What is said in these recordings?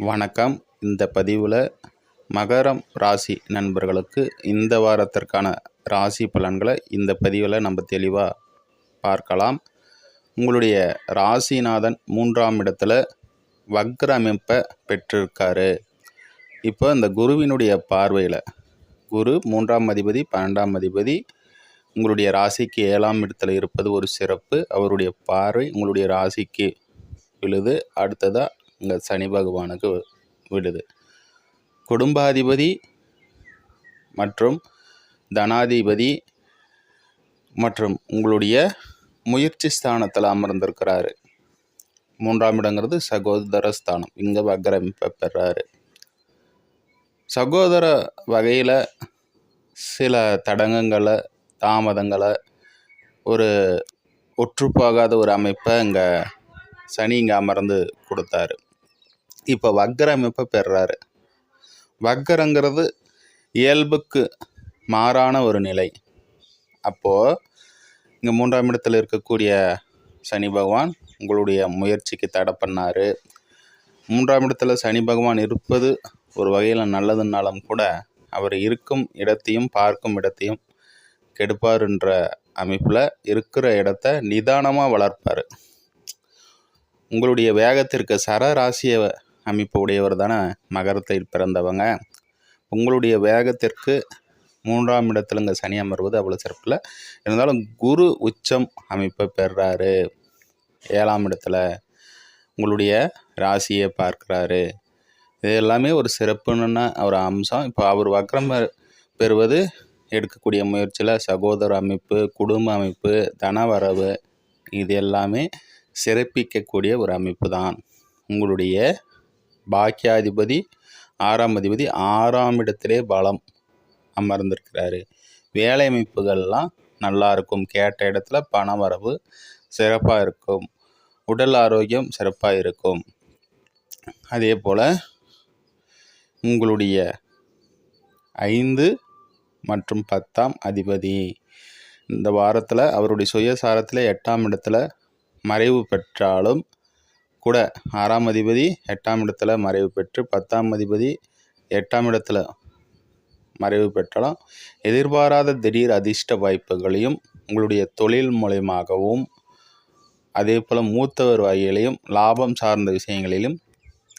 வணக்கம். இந்த பதிவில் மகரம் ராசி நண்பர்களுக்கு இந்த வாரத்திற்கான ராசி பலன்களை இந்த பதிவில் நம்ம தெளிவாக பார்க்கலாம். உங்களுடைய ராசிநாதன் 3ஆம் இடத்துல வக்ர அமைப்பை பெற்றிருக்காரு. இப்போ இந்த குருவினுடைய பார்வையில், குரு 3ஆம் அதிபதி 12ஆம் அதிபதி உங்களுடைய ராசிக்கு 7ஆம் இடத்துல இருப்பது ஒரு சிறப்பு. அவருடைய பார்வை உங்களுடைய ராசிக்கு விழுது. அடுத்ததாக இங்கே சனி பகவானுக்கு விடுது. குடும்பாதிபதி மற்றும் தனாதிபதி மற்றும் உங்களுடைய முயற்சி ஸ்தானத்தில் அமர்ந்திருக்கிறாரு. 3ஆம் இடங்கிறது சகோதர ஸ்தானம். இங்கே வக்ரமிப்பை பெறாரு. சகோதர வகையில் சில தடங்கங்களை, தாமதங்களை, ஒரு ஒற்றுப்போகாத ஒரு அமைப்பை இங்கே சனி இங்கே அமர்ந்து கொடுத்தாரு. இப்போ வக்ர அமைப்பை பெறாரு. வக்கரங்கிறது இயல்புக்கு மாறான ஒரு நிலை. அப்போது இங்கே 3ஆம் இடத்துல இருக்கக்கூடிய சனி பகவான் உங்களுடைய முயற்சிக்கு தடை பண்ணார். 3ஆம் இடத்துல சனி பகவான் இருப்பது ஒரு வகையில் நல்லதுனாலும் கூட அவர் இருக்கும் இடத்தையும் பார்க்கும் இடத்தையும் கெடுப்பார்ன்ற அமைப்பில் இருக்கிற இடத்த நிதானமாக வளர்ப்பார். உங்களுடைய வேகத்திற்கு சரராசிய அமைப்பு உடையவர் தானே மகரத்தில் பிறந்தவங்க. உங்களுடைய வேகத்திற்கு 3ஆம் இடத்துலங்க சனி அமர்வது அவ்வளோ சிறப்பில் இருந்தாலும் குரு உச்சம் அமைப்பை பெறாரு. 7ஆம் இடத்துல உங்களுடைய ராசியை பார்க்குறாரு. இது எல்லாமே ஒரு சிறப்புன்னு ஒரு அம்சம். இப்போ அவர் வக்ரம் பெறுவது எடுக்கக்கூடிய முயற்சியில் சகோதர அமைப்பு, குடும்ப அமைப்பு, தனவரவு இது எல்லாமே சிறப்பிக்கக்கூடிய ஒரு அமைப்பு தான். உங்களுடைய பாக்கியாதிபதி 6ஆம் அதிபதி 6ஆம் இடத்திலே பலம் அமர்ந்திருக்கிறாரு. வேலை அமைப்புகள்லாம் நல்லா இருக்கும். கேட்ட இடத்துல பண வரவு சிறப்பாக இருக்கும். உடல் ஆரோக்கியம் சிறப்பாக இருக்கும். அதே போல் உங்களுடைய 5 மற்றும் 10ஆம் அதிபதி இந்த வாரத்தில் அவருடைய சுயசாரத்தில் 8ஆம் இடத்துல மறைவு பெற்றாலும் கூட 6ஆம் அதிபதி 8ஆம் இடத்துல மறைவு பெற்று 10ஆம் அதிபதி 8ஆம் இடத்துல மறைவு பெற்றாலும் எதிர்பாராத திடீர் அதிர்ஷ்ட வாய்ப்புகளையும் உங்களுடைய தொழில் மூலமாகவும் அதே போல் மூத்தவர் வகையிலையும் லாபம் சார்ந்த விஷயங்களிலும்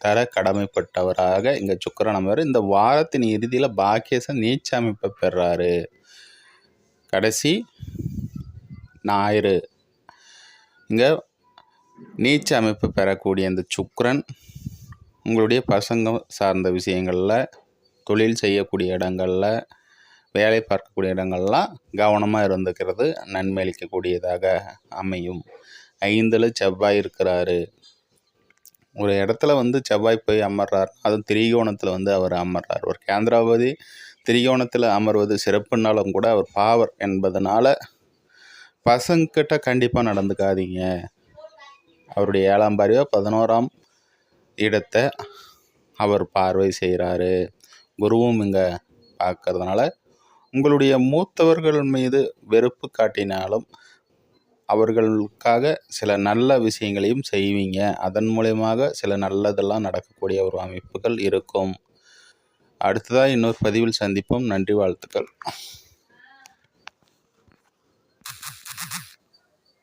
தர கடமைப்பட்டவராக இங்கே சுக்கிரன் அமர்வார். இந்த வாரத்தின் இறுதியில் பாக்கியசன் நீச்ச அமைப்பை பெறாரு. கடைசி ஞாயிறு இங்கே நீச்ச அமைப்பு பெறக்கூடிய இந்த சுக்கிரன் உங்களுடைய பசங்க சார்ந்த விஷயங்களில், தொழில் செய்யக்கூடிய இடங்களில், வேலை பார்க்கக்கூடிய இடங்கள்லாம் கவனமாக இருந்துக்கிறது நன்மை அளிக்கக்கூடியதாக அமையும். 5ல் செவ்வாய் இருக்கிறாரு. ஒரு இடத்துல செவ்வாய் போய் அமர்றார். அதுவும் திரிகோணத்தில் அவர் அமர்றார். ஒரு கேந்திராபதி திரிகோணத்தில் அமர்வது சிறப்புனாலும் கூட அவர் பாவர் என்பதனால பசங்கிட்ட கண்டிப்பாக நடந்துக்காதீங்க. அவருடைய 7ஆம் பார்வையோ 11ஆம் இடத்தை அவர் பார்வை செய்கிறாரு. குருவும் இங்கே பார்க்கறதுனால உங்களுடைய மூத்தவர்கள் மீது வெறுப்பு காட்டினாலும் அவர்களுக்காக சில நல்ல விஷயங்களையும் செய்வீங்க. அதன் மூலமாக சில நல்லதெல்லாம் நடக்கக்கூடிய ஒரு அமைப்புகள் இருக்கும். அடுத்ததாக இன்னொரு பதிவில் சந்திப்போம். நன்றி, வாழ்த்துக்கள்.